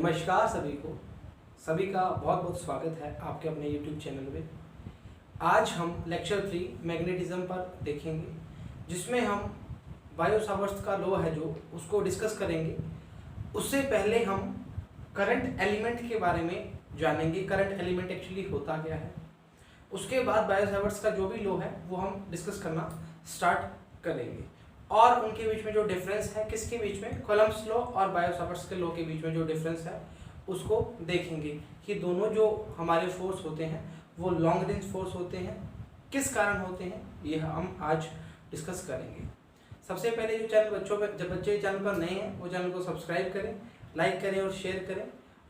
नमस्कार सभी को। सभी का बहुत बहुत स्वागत है आपके अपने YouTube चैनल में। आज हम लेक्चर 3 मैग्नेटिज्म पर देखेंगे, जिसमें हम बायो-सावर्ट्स का लॉ है जो उसको डिस्कस करेंगे। उससे पहले हम करंट एलिमेंट के बारे में जानेंगे, करंट एलिमेंट एक्चुअली होता क्या है। उसके बाद बायो-सावर्ट्स का जो भी लॉ है वो हम डिस्कस करना स्टार्ट करेंगे और उनके बीच में जो डिफरेंस है, किसके बीच में, कूलम्ब्स लॉ और बायो-सावर्ट्स के लॉ के बीच में जो डिफरेंस है उसको देखेंगे कि दोनों जो हमारे फोर्स होते हैं वो लॉन्ग रेंज फोर्स होते हैं, किस कारण होते हैं, ये हम आज डिस्कस करेंगे। सबसे पहले जो चैनल जब बच्चे चैनल पर नए हैं वो चैनल को सब्सक्राइब करें, लाइक करें और शेयर करें।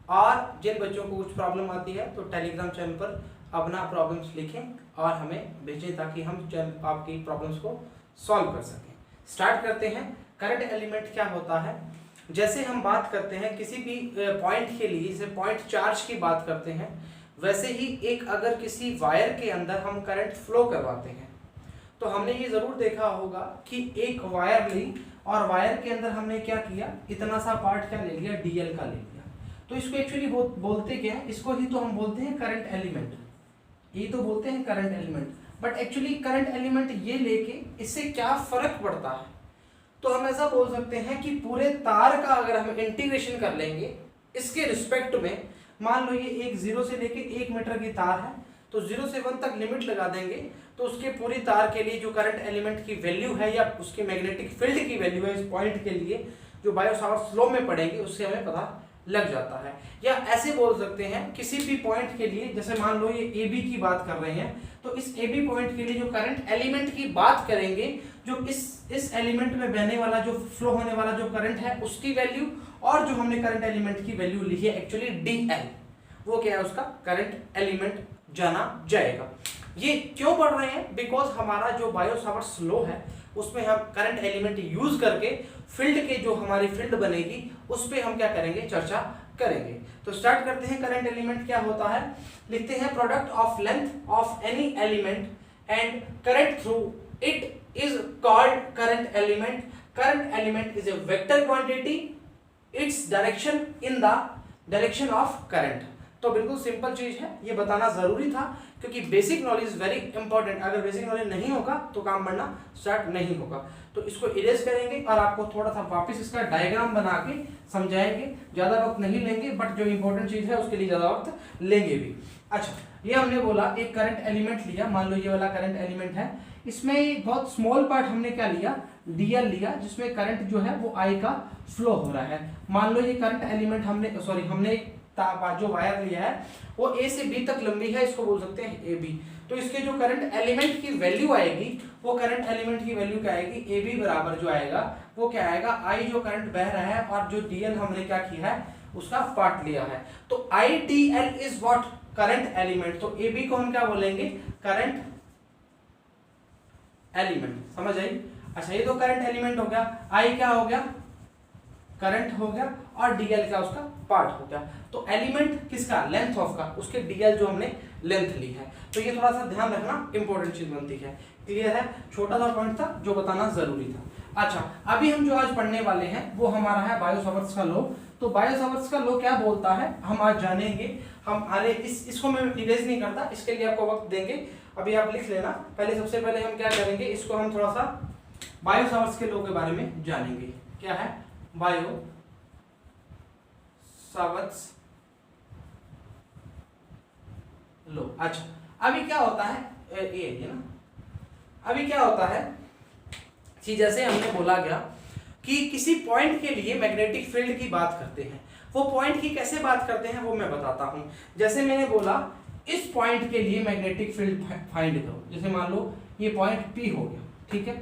और जिन बच्चों को कुछ प्रॉब्लम आती है तो टेलीग्राम चैनल पर अपना प्रॉब्लम्स लिखें और हमें भेजें ताकि हम आपकी प्रॉब्लम्स को सॉल्व कर सकें। स्टार्ट करते हैं। करंट एलिमेंट क्या होता है। जैसे हम बात करते हैं किसी भी पॉइंट के लिए, जैसे पॉइंट चार्ज की बात करते हैं, वैसे ही एक अगर किसी वायर के अंदर हम करंट फ्लो करवाते हैं तो हमने ये जरूर देखा होगा कि एक वायर ली और वायर के अंदर हमने क्या किया, इतना सा पार्ट क्या ले लिया, डीएल का ले लिया। तो इसको एक्चुअली बोलते क्या है, इसको ही तो हम बोलते हैं करंट एलिमेंट। ये तो बोलते हैं current element, but actually current element ये लेके इससे क्या फर्क पड़ता है। तो हम ऐसा बोल सकते हैं कि पूरे तार का अगर हम इंटीग्रेशन कर लेंगे इसके रिस्पेक्ट में, मान लो ये एक 0 से लेके 1 मीटर की तार है, तो 0 से 1 तक लिमिट लगा देंगे तो उसके पूरी तार के लिए जो करंट एलिमेंट की वैल्यू है या उसकी मैग्नेटिक फील्ड की वैल्यू है इस पॉइंट के लिए, जो बायो-सावर्ट्स लॉ में पढ़ेंगे उससे हमें पता लग जाता है। या ऐसे बोल सकते हैं किसी भी पॉइंट के लिए, जैसे मान लो ये ए बी की बात कर रहे हैं, तो इस ए बी पॉइंट के लिए जो करंट एलिमेंट की बात करेंगे, जो इस एलिमेंट में बहने वाला जो फ्लो होने वाला जो करंट है उसकी वैल्यू, और जो हमने करंट एलिमेंट की वैल्यू लिखी है एक्चुअली डीएल, वो क्या है, उसका करंट एलिमेंट जाना जाएगा। ये क्यों पढ़ रहे हैं, बिकॉज हमारा जो बायो-सावर्ट्स लॉ है उसमें हम करंट एलिमेंट यूज करके फील्ड के जो हमारी फील्ड बनेगी उस पे हम क्या करेंगे, चर्चा करेंगे। तो स्टार्ट करते हैं। करंट एलिमेंट क्या होता है, लिखते हैं product of length of any element and current through it is called current element. Current element is a vector quantity, its direction in the direction of current. तो बिल्कुल सिंपल चीज है, ये बताना जरूरी था क्योंकि बेसिक नॉलेज वेरी इंपॉर्टेंट। अगर बेसिक नॉलेज नहीं होगा तो काम बढ़ना स्टार्ट नहीं होगा। तो इसको इरेज करेंगे और आपको थोड़ा सा वापस इसका डायग्राम बना के समझाएंगे। ज्यादा वक्त नहीं लेंगे, बट जो इंपॉर्टेंट चीज है उसके लिए ज्यादा वक्त लेंगे भी। अच्छा, ये हमने बोला एक करंट एलिमेंट लिया, मान लो ये वाला करंट एलिमेंट है, इसमें एक बहुत स्मॉल पार्ट हमने क्या लिया, डीएल लिया, जिसमें करंट जो है वो आई का फ्लो हो रहा है। मान लो ये करंट एलिमेंट हमने जो वायर लिया है वो ए से बी तक लंबी है, इसको बोल सकते हैं ए बी। तो इसके जो करंट एलिमेंट की वैल्यू आएगी, वो करंट एलिमेंट की वैल्यू क्या आएगी, ए बी बराबर जो आएगा वो क्या आएगा, आई जो करंट बह रहा है और जो डीएल हमने क्या किया है उसका पार्ट लिया है। तो I D L is what, current element. तो ए बी को हम क्या बोलेंगे, करंट एलिमेंट। समझ आई। अच्छा, ये तो करंट एलिमेंट हो गया, आई क्या हो गया, करंट हो गया, और डीएल का उसका पार्ट हो गया। तो एलिमेंट किसका, लेंथ ऑफ का, उसके डीएल जो हमने लेंथ ली है। तो ये थोड़ा सा ध्यान रखना इंपॉर्टेंट चीज बनती है। क्लियर है, छोटा सा पॉइंट था जो बताना जरूरी था। अच्छा, अभी हम जो आज पढ़ने वाले हैं वो हमारा है बायो-सावर्ट्स का लॉ। तो बायो-सावर्ट्स का लॉ क्या बोलता है हम आज जानेंगे। हम अरे इसको मैं इरेज नहीं करता, इसके लिए आपको वक्त देंगे, अभी आप लिख लेना। पहले सबसे पहले हम क्या करेंगे, इसको हम थोड़ा सा बायो-सावर्ट्स के लॉ के बारे में जानेंगे। क्या है बायो-सावर्ट्स लो। अच्छा, अभी क्या होता है, ये ना, अभी क्या होता है कि जैसे हमने बोला गया कि किसी पॉइंट के लिए मैग्नेटिक फील्ड की बात करते हैं, वो पॉइंट की कैसे बात करते हैं वो मैं बताता हूं। जैसे मैंने बोला इस पॉइंट के लिए मैग्नेटिक फील्ड फाइंड करो, जैसे मान लो ये पॉइंट पी हो गया, ठीक है,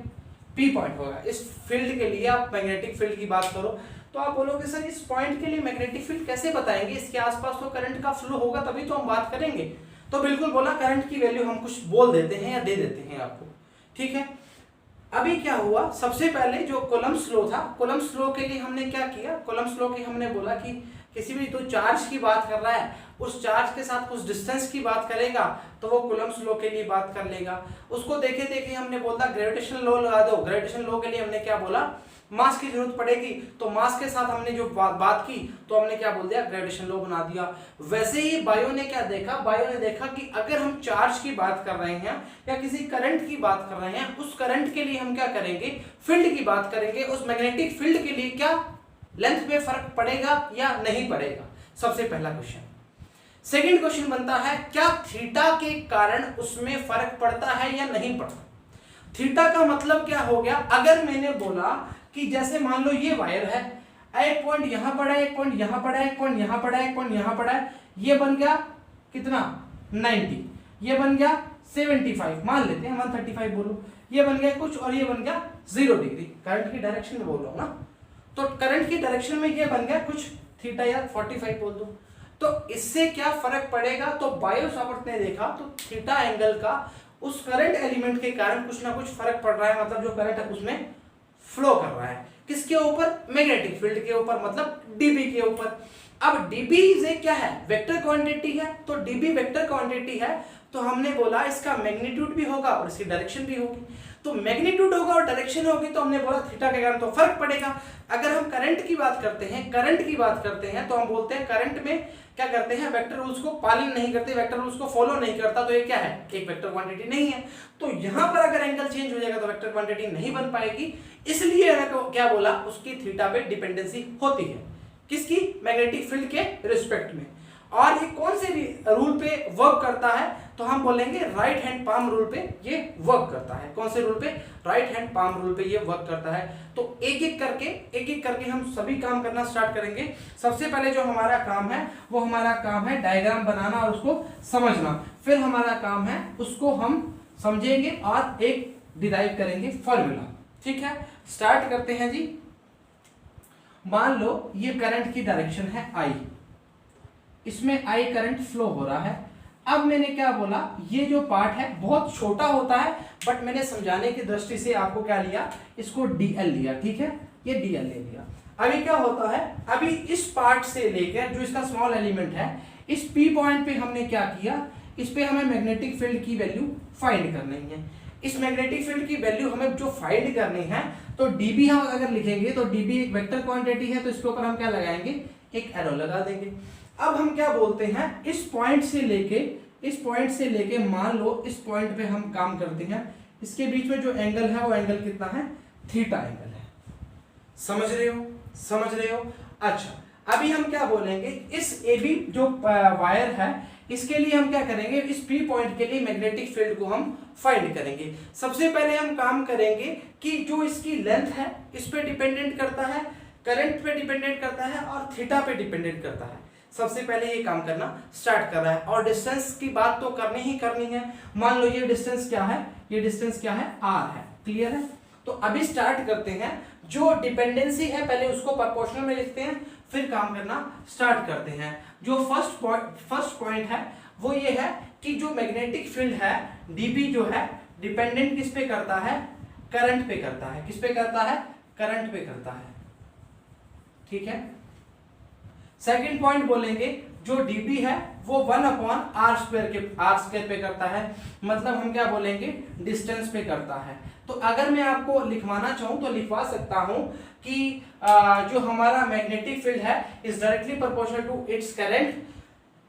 पी पॉइंट होगा, इस फील्ड के लिए आप मैग्नेटिक फील्ड की बात करो। तो आप बोलोगे सर इस पॉइंट के लिए मैग्नेटिक फील्ड कैसे बताएंगे, इसके आसपास तो करंट का फ्लो होगा तभी तो हम बात करेंगे। तो बिल्कुल बोला, करंट की वैल्यू हम कुछ बोल देते हैं या दे देते हैं आपको, ठीक है। अभी क्या हुआ, सबसे पहले जो कूलम्ब्स लॉ था, कूलम्ब्स लॉ के लिए हमने क्या किया, कूलम्ब्स लॉ की हमने बोला कि किसी भी तो चार्ज की बात कर रहा है, उस चार्ज के साथ कुछ डिस्टेंस की बात करेगा तो वो कूलम्ब्स लॉ के लिए बात कर लेगा। उसको देखे देखे हमने बोला ग्रेविटेशनल लॉ लगा दो, ग्रेविटेशनल लॉ के लिए हमने क्या बोला मास की जरूरत पड़ेगी, तो मास के साथ हमने जो बात की तो हमने क्या बोल दिया, ग्रेविटेशन लॉ बना दिया। वैसे ही बायो ने क्या देखा, बायो ने देखा कि अगर हम चार्ज की बात कर रहे हैं या किसी करंट की बात कर रहे हैं, उस करंट के लिए हम क्या करेंगे, फील्ड की बात करेंगे, उस मैग्नेटिक फील्ड के लिए क्या लेंथ में फर्क पड़ेगा या नहीं पड़ेगा, सबसे पहला क्वेश्चन। सेकंड क्वेश्चन बनता है, क्या थीटा के कारण उसमें फर्क पड़ता है या नहीं पड़ता। थीटा का मतलब क्या हो गया, अगर मैंने बोला कि जैसे मान लो ये वायर है, एक पॉइंट यहां पड़ा है, एक पॉइंट यहां पड़ा है, एक पॉइंट यहां पड़ा है, एक पॉइंट यहां पड़ा है, ये बन गया कितना 90, ये बन गया 75, मान लेते हैं 135 बोलो, ये बन गया कुछ और ये बन गया 0 डिग्री, करंट की डायरेक्शन में बोल रहा हूं ना, तो करंट की डायरेक्शन में ये बन गया कुछ थीटा या 45 बोल दो। तो इससे क्या फर्क पड़ेगा, तो बायो सावर्त ने देखा तो थीटा एंगल का उस करंट एलिमेंट के कारण कुछ ना कुछ फर्क पड़ रहा है, मतलब जो करंट है उसमें फ्लो कर रहा है, किसके ऊपर, मैग्नेटिक फील्ड के ऊपर, मतलब डीबी के ऊपर। अब डीबी से क्या है, वेक्टर क्वांटिटी है, तो डीबी वेक्टर क्वांटिटी है, तो हमने बोला इसका मैग्नीट्यूड भी होगा और इसकी डायरेक्शन भी होगी, तो मैग्नीट्यूड होगा और डायरेक्शन होगी, तो हमने बोला थीटा के कारण तो फर्क पड़ेगा। अगर हम करंट की बात करते हैं, करंट की बात करते हैं, तो हम बोलते हैं करंट में क्या करते हैं, वेक्टर रूल्स को पालन नहीं करते, वेक्टर रूल्स को फॉलो नहीं करता, तो ये क्या है, एक वेक्टर क्वांटिटी नहीं है। तो यहां पर अगर एंगल चेंज हो जाएगा तो वेक्टर क्वांटिटी नहीं बन पाएगी, इसलिए क्या बोला, उसकी थीटा पे डिपेंडेंसी होती है, किसकी, मैग्नेटिक फील्ड के रिस्पेक्ट में। और ये कौन से रूल पे वर्क करता है, तो हम बोलेंगे राइट हैंड पाम रूल पे ये वर्क करता है। कौन से रूल पे, राइट हैंड पाम रूल पे ये वर्क करता है। तो एक एक करके हम सभी काम करना स्टार्ट करेंगे। सबसे पहले जो हमारा काम है वो हमारा काम है डायग्राम बनाना और उसको समझना, फिर हमारा काम है उसको हम समझेंगे और एक डिराइव करेंगे फॉर्मूला। ठीक है, स्टार्ट करते हैं जी। मान लो ये करंट की डायरेक्शन है आई, इसमें आई करंट फ्लो हो रहा है। अब मैंने क्या बोला, ये जो पार्ट है बहुत छोटा होता है, बट मैंने समझाने की दृष्टि से आपको क्या लिया, इसको डीएल लिया। ठीक है, ये डीएल ले लिया। अभी क्या होता है, अभी इस पार्ट से लेकर जो इसका स्मॉल एलिमेंट है, इस पी पॉइंट पे हमने क्या किया, इस पे हमें मैग्नेटिक फील्ड की वैल्यू फाइंड करनी है। इस मैग्नेटिक फील्ड की वैल्यू हमें जो फाइंड करनी है, तो डीबी हम अगर लिखेंगे तो डीबी एक वेक्टर क्वांटिटी है, तो इसके ऊपर हम क्या लगाएंगे, एक एरो लगा देंगे। अब हम क्या बोलते हैं, इस पॉइंट से लेके मान लो इस पॉइंट पे हम काम करते हैं, इसके बीच में जो एंगल है वो एंगल कितना है, थीटा एंगल है। समझ रहे हो। अच्छा, अभी हम क्या बोलेंगे, इस एबी जो वायर है इसके लिए हम क्या करेंगे, इस पी पॉइंट के लिए मैग्नेटिक फील्ड को हम फाइंड करेंगे। सबसे पहले हम काम करेंगे कि जो इसकी लेंथ है इस पे डिपेंडेंट करता है, करंट पे डिपेंडेंट करता है और थीटा पे डिपेंडेंट करता है। सबसे पहले ये काम करना स्टार्ट कर रहा है, और डिस्टेंस की बात तो करनी ही करनी है। मान लो ये डिस्टेंस क्या है, ये डिस्टेंस क्या है, आर है। क्लियर है, तो अभी स्टार्ट करते हैं। जो डिपेंडेंसी है पहले उसको प्रोपोर्शनल में लिखते हैं, फिर काम करना स्टार्ट करते हैं। जो फर्स्ट पॉइंट है वो ये है कि जो मैग्नेटिक फील्ड है डीबी जो है डिपेंडेंट किस पे करता है, करंट पे करता है। किस पे करता है, करंट पे करता है। ठीक है, सेकंड पॉइंट बोलेंगे जो dB है वो 1/r² पे करता है, मतलब हम क्या बोलेंगे, डिस्टेंस पे करता है। तो अगर मैं आपको लिखवाना चाहूं तो लिखवा सकता हूं कि जो हमारा मैग्नेटिक फील्ड है is directly proportional to its current,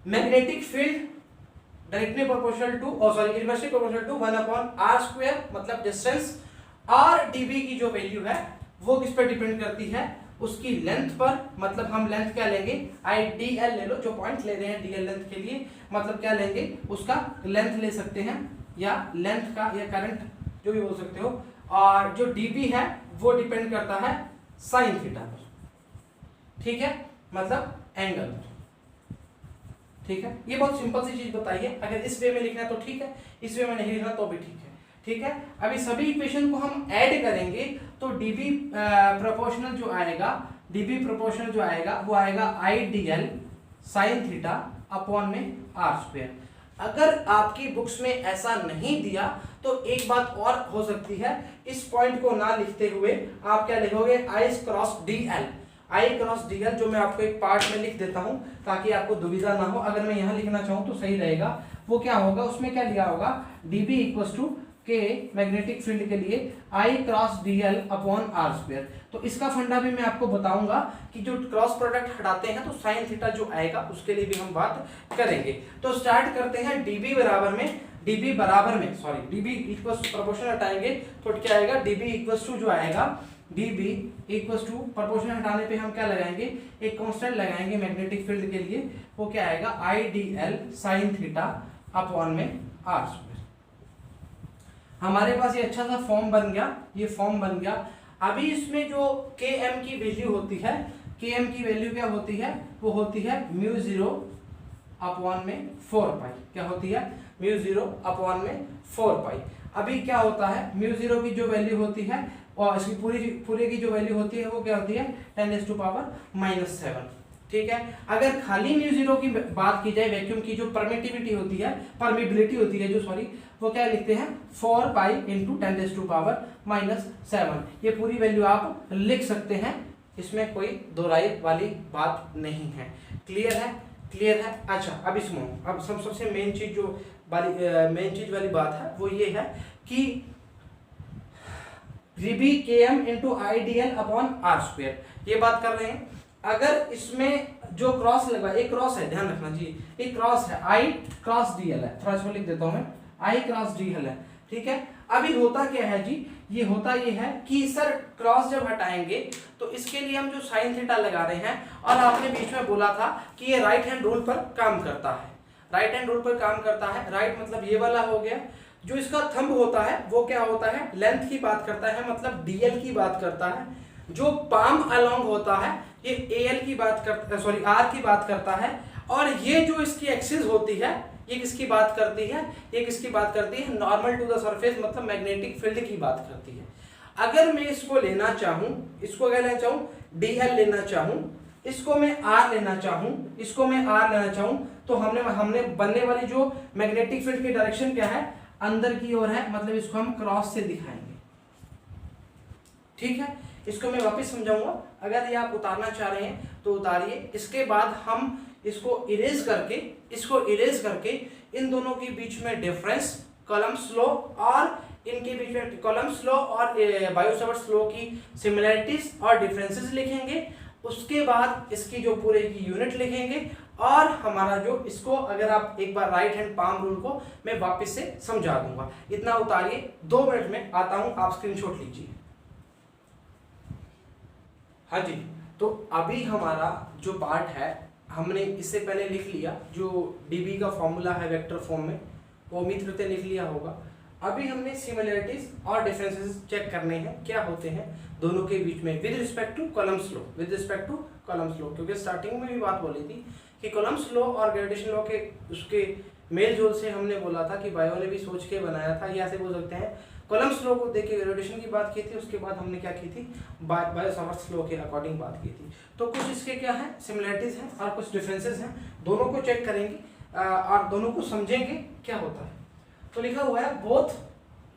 magnetic field directly proportional to inversely proportional to 1/r², मतलब डिस्टेंस। और dB की जो वैल्यू है वो किस पर डिपेंड करती है, उसकी लेंथ पर, मतलब हम लेंथ क्या लेंगे, आई डी एल ले लो, जो पॉइंट ले रहे हैं डीएल लेंथ के लिए, मतलब क्या लेंगे, उसका लेंथ ले सकते हैं या लेंथ का या करंट जो भी बोल सकते हो। और जो डीबी है वो डिपेंड करता है साइन थीटा पर। ठीक है, मतलब एंगल पर। ठीक है, ये बहुत सिंपल सी चीज बताइए। अगर इस वे में लिखना है तो ठीक है, इस वे में नहीं लिखना तो भी ठीक है। ठीक है, अभी सभी इक्वेशन को हम ऐड करेंगे तो dB प्रोपोर्शनल जो आएगा वो आएगा IDL sin थीटा अपॉन में r²। अगर आपकी बुक्स में ऐसा नहीं दिया तो एक बात और हो सकती है, इस पॉइंट को ना लिखते हुए आप क्या लिखोगे, I क्रॉस DL, जो मैं आपको एक पार्ट में लिख देता हूं ताकि आपको दुविधा ना हो। अगर मैं यहां लिखना चाहूं तो सही रहेगा। वो क्या होगा, उसमें क्या लिया होगा, dB equals to K magnetic field के लिए I cross dl upon r square. तो इसका फंडा भी मैं आपको बताऊंगा कि जो क्रॉस प्रोडक्ट हटाते हैं तो साइन थीटा जो आएगा उसके लिए भी हम बात करेंगे। तो स्टार्ट करते हैं dB बराबर में dB इक्वल्स प्रोपोर्शन हटाएंगे तो क्या आएगा, dB इक्वल्स टू जो आएगा dB इक्वल्स टू प्रोपोर्शन हटाने पे हम क्या लगाएंगे, एक कांस्टेंट लगाएंगे मैग्नेटिक फील्ड के लिए, वो क्या आएगा IDL साइन थीटा अपॉन में आर स्क्वायर। हमारे पास ये अच्छा सा फॉर्म बन गया, ये फॉर्म बन गया। अभी इसमें जो Km की वैल्यू होती है, Km की वैल्यू क्या होती है, वो होती है म्यू 0 अपॉन में 4 पाई। क्या होती है, म्यू 0 अपॉन में 4 पाई। अभी क्या होता है, म्यू 0 की जो वैल्यू होती है और इसकी पूरी की जो वैल्यू होती है वो क्या होती है 10⁻⁻⁷। ठीक है। अगर खाली म्यू 0 की बात की जाए, वैक्यूम की जो परमिटिविटी होती है, परमिबिलिटी होती है जो, सॉरी, वो क्या लिखते हैं 4 पाई इंटू 10⁻⁻⁷। ये पूरी वैल्यू आप लिख सकते हैं, इसमें कोई दो राय वाली बात नहीं है। क्लियर है, क्लियर है। अच्छा, अब इसमें अब सबसे मेन चीज जो वाली बात है वो ये है कि dB Km into IDL upon r square, ये बात कर रहे हैं। अगर इसमें जो क्रॉस लगा, एक क्रॉस है, ध्यान रखना जी, एक क्रॉस है I क्रॉस DL है, थोड़ा इसमें लिख देता हूं मैं, I क्रॉस DL है। ठीक है। अभी होता क्या है जी, ये होता ये है कि सर क्रॉस जब हटाएंगे तो इसके लिए हम जो साइन थीटा लगा रहे हैं, और आपने बीच में बोला था कि ये राइट हैंड रूल पर काम करता है, राइट हैंड रूल पर काम करता है। राइट मतलब ये वाला हो गया। जो इसका थंब होता है वो क्या होता है, लेंथ की बात करता है, मतलब DL की बात करता है। जो पाम अलोंग होता है ये AL की बात करता है, सॉरी R की बात करता है। और ये जो इसकी एक्सिस होती है ये किसकी बात करती है, ये किसकी बात करती है, नॉर्मल टू द सरफेस, मतलब मैग्नेटिक फील्ड की बात करती है। अगर मैं इसको लेना चाहूं, इसको क्या लेना चाहूं, DL लेना चाहूं, इसको मैं R लेना चाहूं, इसको मैं R लेना चाहूं, तो हमने बनने वाली जो मैग्नेटिक फील्ड की डायरेक्शन क्या है, अंदर की ओर है, मतलब इसको हम क्रॉस से दिखाएंगे। ठीक है। इसको मैं वापस समझाऊंगा, अगर ये आप उतारना चाह रहे हैं तो उतारिए। इसके बाद हम इसको इरेज करके इन दोनों के बीच में डिफरेंस, कॉलम्स लॉ और इनके बीच में कॉलम्स लॉ और बायो-सावर्ट्स लॉ की सिमिलरिटीज और डिफरेंसेस लिखेंगे। उसके बाद इसकी जो पूरे की यूनिट लिखेंगे, और हमारा जो इसको, अगर आप एक बार राइट हैंड पाम रूल को मैं वापस से समझा दूंगा। इतना उतारिए, 2 मिनट में आता हूं, आप स्क्रीनशॉट लीजिए। हाँ जी, तो अभी हमारा जो पार्ट है हमने इससे पहले लिख लिया, जो dB का फॉर्मूला है वेक्टर फॉर्म में, वो उम्मीद करते लिख लिया होगा। अभी हमने सिमिलरिटीज और डिफरेंसेस चेक करने हैं, क्या होते हैं दोनों के बीच में with respect two columns law, क्योंकि स्टार्टिंग में भी बात बोली थी कि कॉलम्स लॉ और ग्रेविटेशन लॉ के उसके मेल जोल से हमने बोला था कि बायो ने भी सोच के बनाया था, या ऐसे बोल सकते हैं कॉलम्स लॉ को देख के ग्रेविटेशन की बात की थी, उसके बाद हमने क्या की थी, बायो-सावर्ट्स लॉ के अकॉर्डिंग बात की थी। तो कुछ इसके क्या है, सिमिलरिटीज हैं और कुछ डिफरेंसेस हैं, दोनों को चेक करेंगे और दोनों को समझेंगे क्या होता है। तो लिखा हुआ है both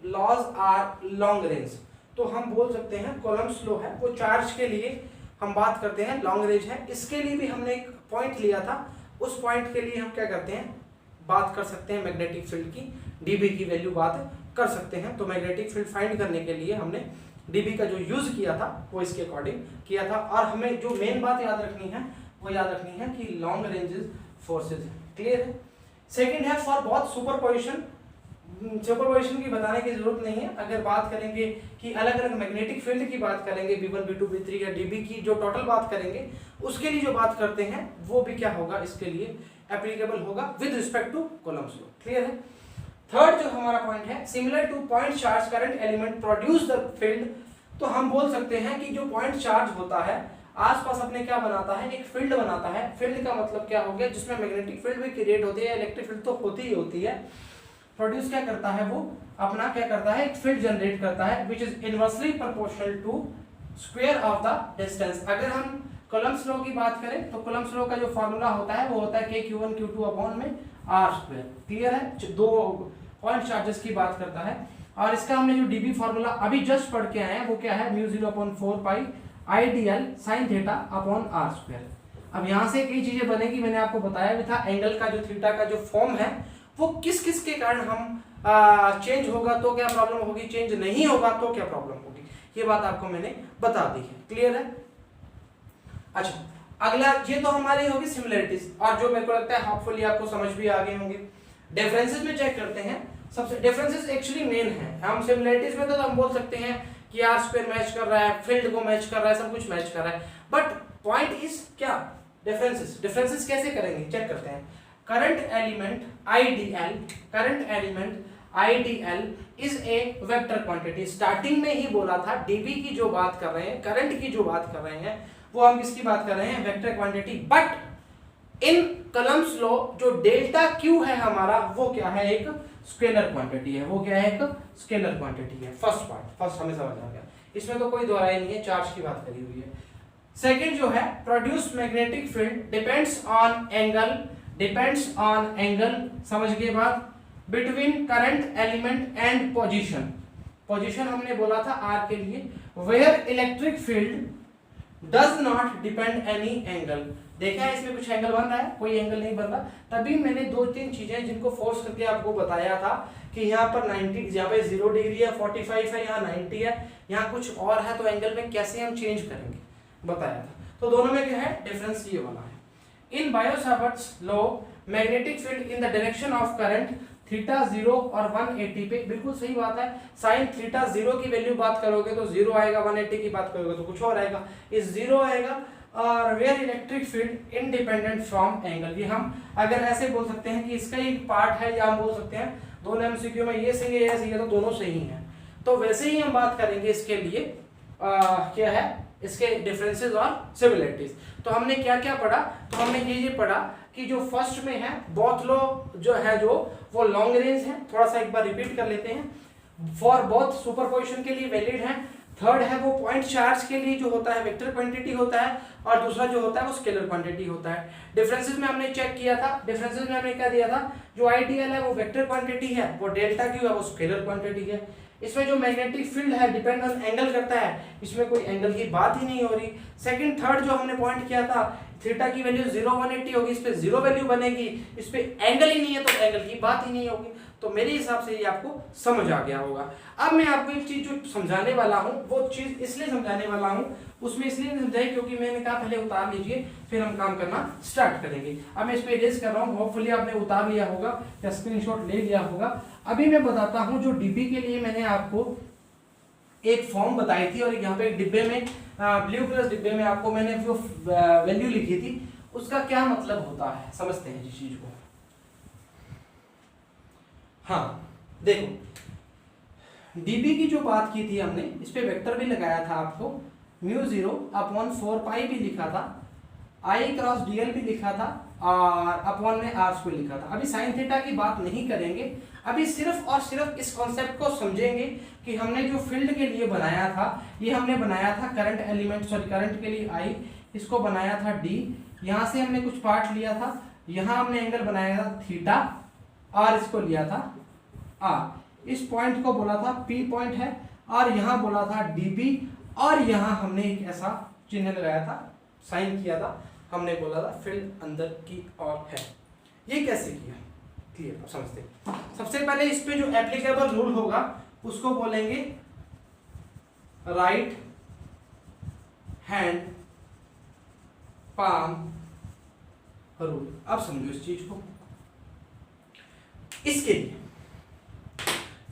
laws are long range, तो हम बोल सकते हैं कॉलम्स लॉ है वो चार्ज के लिए हम बात करते हैं, लॉन्ग रेंज है। इसके लिए भी हमने एक पॉइंट लिया था, उस पॉइंट के लिए हम क्या करते हैं, बात कर सकते हैं मैग्नेटिक फील्ड की, dB की वैल्यू बात कर सकते हैं। तो मैग्नेटिक फील्ड फाइंड करने के लिए हमने dB का जो यूज किया था वो इसके अकॉर्डिंग किया था। और हमें जो मेन बात याद रखनी है वो याद रखनी है कि लॉन्ग रेंजेस फोर्सेज है। क्लियर है। सेकंड है फॉर बहुत सुपरपोजिशन की बताने की जरूरत नहीं है। अगर बात करेंगे कि अलग अलग मैग्नेटिक फील्ड की बात करेंगे, V1 V2 V3 या dB की जो टोटल बात करेंगे, उसके लिए जो बात करते हैं वो भी क्या होगा, इसके लिए एप्लीकेबल होगा with respect two columns law. Clear है। थर्ड जो हमारा पॉइंट है, similar two point charge current element produce the field, तो हम बोल सकते हैं कि जो पॉइंट चार्ज होता है आसपास अपने क्या बनाता है, एक फील्ड बनाता है। फील्ड का मतलब क्या हो गया, जिसमें मैग्नेटिक फील्ड भी क्रिएट होती है, इलेक्ट्रिक फील्ड तो होती ही होती है। प्रोड्यूस क्या करता है, वो अपना क्या करता है, एक फील्ड जनरेट करता है which is inversely proportional to square of the distance. अगर हम कॉलम्स लॉ की बात करें तो कॉलम्स लॉ का जो फॉर्मूला होता है वो होता है KQ1 Q2 अपॉन में R स्क्वायर। क्लियर है। दो पॉइंट चार्जेस की बात करता है। और इसका हमने जो dB फॉर्मूला अभी जस्ट पढ़ के आए हैं वो क्या है, म्यू 0 अपॉन 4 पाई IDL sine theta upon R square. अब यहाँ से कई चीजें बनेगी, मैंने आपको बताया भी था, एंगल का जो थीटा का जो फॉर्म है वो किस किस के कारण हम चेंज होगा तो क्या प्रॉब्लम होगी, चेंज नहीं होगा तो क्या प्रॉब्लम होगी, ये बात आपको मैंने बता दी है। क्लियर है? अच्छा, अगला ये तो हमारी होगी सिमिलरिटीज, और जो मेरे को लगता है होपफुली आपको समझ भी आ गए होंगे। डिफरेंसेस में चेक करते हैं। सबसे डिफरेंसेस एक्चुअली मेन है। हम सिमिलरिटीज में तो हम बोल सकते हैं कि आर स्क्वायर मैच कर रहा है, फील्ड को मैच कर रहा है, सब कुछ मैच कर रहा है, बट पॉइंट इज क्या, डिफरेंसेस कैसे करेंगे, चेक करते हैं। Current element IDL is a vector quantity. Starting में ही बोला था डीबी की जो बात कर रहे हैं, करंट की जो बात कर रहे हैं, वो हम किसकी बात कर रहे हैं, vector quantity. But in columns law जो डेल्टा क्यू है हमारा, वो क्या है, एक स्केलर क्वांटिटी है। वो क्या है, एक स्केलर क्वांटिटी है। फर्स्ट हमें समझ आ गया, इसमें तो कोई दोहराई नहीं है, चार्ज की बात करी हुई है। सेकंड जो है, produce magnetic field depends on angle, समझ गए बात, between current element and position हमने बोला था आर के लिए, where electric field does not depend any angle. देखा है इसमें कुछ एंगल बन रहा है, कोई एंगल नहीं बन रहा। तभी मैंने दो तीन चीजें जिनको फोर्स करके आपको बताया था कि यहाँ पर 90, यहाँ पे 0 डिग्री है, 45 है, यहाँ 90 है, यहाँ कुछ और है, तो एंगल में कैसे हम चेंज करेंगे बताया था। तो दोनों में क्या है डिफरेंस, ये वाला है। In Biot-Savart's law magnetic field in the direction of current theta 0 और 180 पे, बिल्कुल सही बात है। साइन थीटा 0 की वैल्यू बात करोगे तो 0 आएगा, 180 की बात करोगे तो कुछ और आएगा, इस 0 आएगा। और where electric field independent from angle, ये हम अगर ऐसे बोल सकते हैं कि इसका एक पार्ट है, या हम बोल सकते हैं दोनों एमसीक्यू में ये सही है, ये सही है, तो दोनों सही हैं। तो वैसे ही हम बात करेंगे इसके लिए क्या है, इसके डिफरेंसेस और सिमिलरिटीज। तो हमने क्या क्या पढ़ा, तो हमने ये पढ़ा कि जो फर्स्ट में है बोथ लॉ जो है जो वो लॉन्ग रेंज है, थोड़ा सा एक बार रिपीट कर लेते हैं। फॉर बोथ सुपरपोजिशन के लिए वैलिड है। थर्ड है वो पॉइंट चार्ज के लिए जो होता है वेक्टर क्वांटिटी होता है, और दूसरा जो होता है वो स्केलर क्वांटिटी होता है। डिफरेंसेस में हमने चेक किया था, डिफरेंसेस में हमने क्या दिया था, जो आईडीएल है वो वेक्टर क्वांटिटी है, वो डेल्टा क्यू है वो स्केलर क्वांटिटी है। इसमें जो मैग्नेटिक फील्ड है डिपेंड ऑन एंगल करता है, इसमें कोई एंगल की बात ही नहीं हो रही। सेकंड थर्ड जो हमने पॉइंट किया था, थीटा की वैल्यू 0 180 होगी, इस पे 0 वैल्यू बनेगी, इस पे एंगल ही नहीं है तो एंगल की बात ही नहीं होगी। तो मेरे हिसाब से ये आपको समझ आ गया होगा। अब मैं आपको एक चीज जो समझाने वाला हूँ, वो चीज इसलिए समझाने वाला हूँ, उसमें इसलिए नहीं समझाई क्योंकि मैंने कहा पहले उतार लीजिए फिर हम काम करना स्टार्ट करेंगे। अब मैं इस पे इरेज कर रहा हूँ, होपफुली आपने उतार लिया होगा या स्क्रीनशॉट ले लिया होगा। अभी मैं बताता हूँ, जो डीबी के लिए मैंने आपको एक फॉर्म बताई थी, और यहाँ पे एक डिब्बे में ब्लू कलर डिब्बे में आपको मैंने जो वैल्यू लिखी थी उसका क्या मतलब होता है, समझते हैं जिस चीज को। हाँ देखो, डीबी की जो बात की थी हमने, इस पे वेक्टर भी लगाया था आपको, μ0/4 भी लिखा था, I क्रॉस dl भी लिखा था, और अपॉन में r स्क्वायर लिखा था। अभी साइन थीटा की बात नहीं करेंगे, अभी सिर्फ और सिर्फ इस कॉन्सेप्ट को समझेंगे कि हमने जो फील्ड के लिए बनाया था, ये हमने बनाया था करंट एलिमेंट, सॉरी करंट के लिए I, इसको बनाया था D, यहाँ से हमने कुछ पार्ट लिया था, यहाँ हमने एंगल बनाया था थीटा, और इसको लिया था R, इस पॉइंट को बोला था P पॉइंट है, और यहाँ बोला था DB, और यहाँ हमने एक ऐसा चिन्ह लगाया था, साइन किया था, हमने बोला था फील्ड अंदर की ओर है। ये कैसे किया, क्लियर आप समझते हैं। सबसे पहले इस पे जो एप्लीकेबल रूल होगा उसको बोलेंगे राइट हैंड पाम रूल। अब समझो इस चीज को, इसके लिए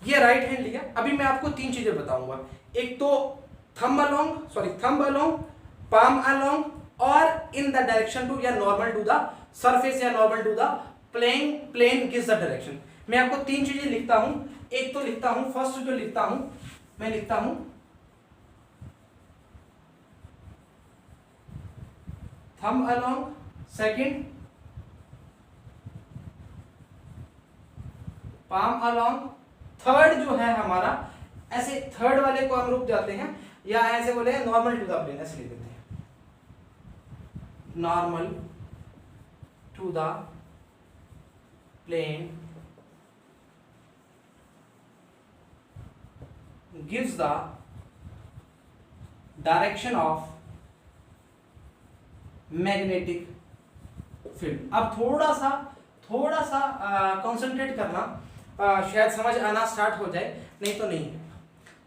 ये राइट हैंड लिया। अभी मैं आपको तीन चीजें बताऊंगा, एक तो थंब अलोंग, पाम अलोंग, और इन द डायरेक्शन टू, या नॉर्मल टू द सरफेस, या normal to the plane gives the direction. मैं आपको तीन चीजें लिखता हूं, एक तो लिखता हूं, फर्स्ट जो लिखता हूं मैं लिखता हूं thumb along, second palm along, third जो है हमारा, ऐसे थर्ड वाले को हम रुक जाते हैं, या ऐसे बोले नॉर्मल टू द प्लेन, ऐसे लिख देते हैं normal to the plane gives the direction of magnetic field। अब थोड़ा सा कंसंट्रेट करना, शायद समझ आना स्टार्ट हो जाए, नहीं तो नहीं है।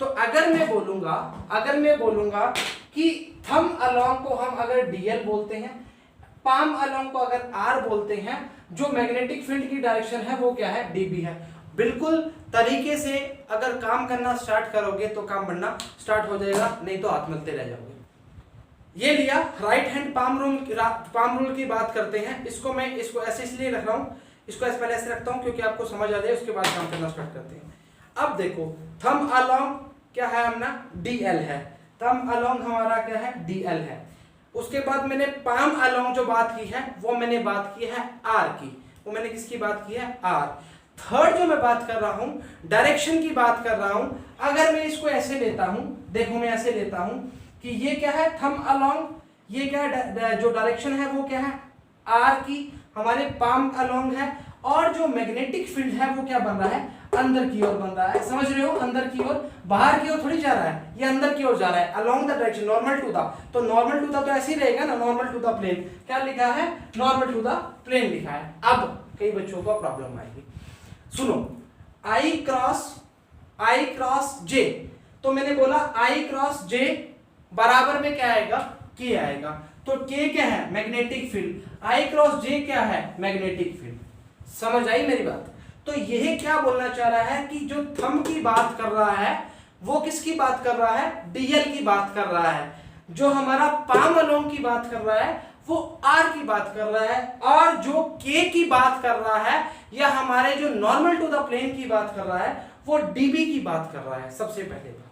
तो अगर मैं बोलूंगा कि थम अलोंग को हम अगर डीएल बोलते हैं, पाम अलोंग को अगर आर बोलते हैं, जो मैग्नेटिक फील्ड की डायरेक्शन है वो क्या है, डीबी है। बिल्कुल तरीके से अगर काम करना स्टार्ट करोगे तो काम बनना स्टार्ट हो जाएगा, नहीं तो हाथ मिलते रह जाओगे। ये लिया राइट हैंड पाम रूल की बात करते हैं। इसको ऐसे इसलिए रख रहा हूँ, इसको पहले ऐसे रखता हूँ क्योंकि आपको समझ आ जाए, उसके बाद काम करना स्टार्ट करते हैं। अब देखो थम अलोंग क्या है अपना, डीएल है। थम अलोंग हमारा क्या है, डीएल है। उसके बाद मैंने पाम अलोंग जो बात की है वो मैंने बात की है आर की। वो मैंने किसकी बात की है, आर। थर्ड जो मैं बात कर रहा हूं डायरेक्शन की बात कर रहा हूं, अगर मैं इसको ऐसे लेता हूं, देखो मैं ऐसे लेता हूं कि ये क्या है थम अलोंग, ये क्या है जो डायरेक्शन है वो क्या है आर की, हमारे पाम अलोंग है, और जो मैग्नेटिक फील्ड है वो क्या बन रहा है, अंदर की ओर बन रहा है। समझ रहे हो, अंदर की ओर, बाहर की ओर थोड़ी जा रहा है, ये अंदर की ओर जा रहा है, along the direction normal to the. तो नॉर्मल टू द तो ऐसे ही रहेगा ना, नॉर्मल टू द प्लेन। क्या लिखा है, नॉर्मल टू द प्लेन लिखा है। अब कई बच्चों को प्रॉब्लम आएगी, सुनो, I क्रॉस जे, तो मैंने बोला I क्रॉस जे बराबर में क्या आएगा, K आएगा। तो K क्या है, मैग्नेटिक फील्ड, I क्रॉस जे क्या है, मैग्नेटिक फील्ड। समझ आई मेरी बात। तो यह क्या बोलना चाह रहा है कि जो थंब की बात कर रहा है वो किसकी बात कर रहा है, डीएल की बात कर रहा है। जो हमारा पाम अलोंग की बात कर रहा है वो आर की बात कर रहा है, और जो के की बात कर रहा है या हमारे जो नॉर्मल टू द प्लेन की बात कर रहा है वो डीबी की बात कर रहा है। सबसे पहले बात,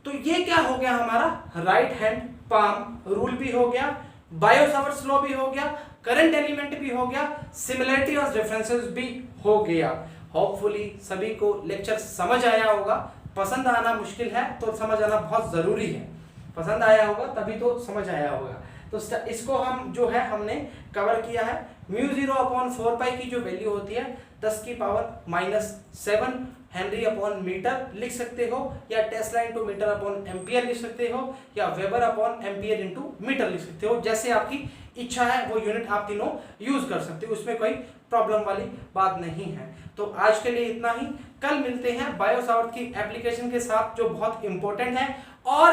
तो ये क्या हो गया हमारा राइट हैंड पाम रूल भी हो गया, बायो सावर्ट्स लॉ भी हो गया, करंट एलिमेंट भी हो गया, सिमिलरिटी और डिफरेंसेस भी हो गया। होपफुली सभी को लेक्चर समझ आया होगा। पसंद आना मुश्किल है तो समझ आना बहुत जरूरी है। पसंद आया होगा तभी तो समझ आया होगा। तो इसको हम जो है हमने कवर किया है। μ0/4π की जो वैल्यू होती है 10⁻⁷ हेनरी अपॉन मीटर लिख सकते हो, या tesla into metre upon ampere लिख सकते हो, या weber upon ampere into metre लिख सकते हो। जैसे आपकी इच्छा है वो यूनिट आप तीनों यूज कर सकते हो, उसमें कोई प्रॉब्लम वाली बात नहीं है। तो आज के लिए इतना ही। कल मिलते हैं बायो सावर्ट की एप्लीकेशन के साथ जो बहुत इंपॉर्टेंट है, और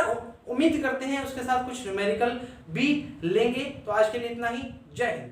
उम्मीद करते हैं उसके साथ कुछ न्यूमेरिकल भी लेंगे। तो आज के लिए इतना ही। जय हिंद।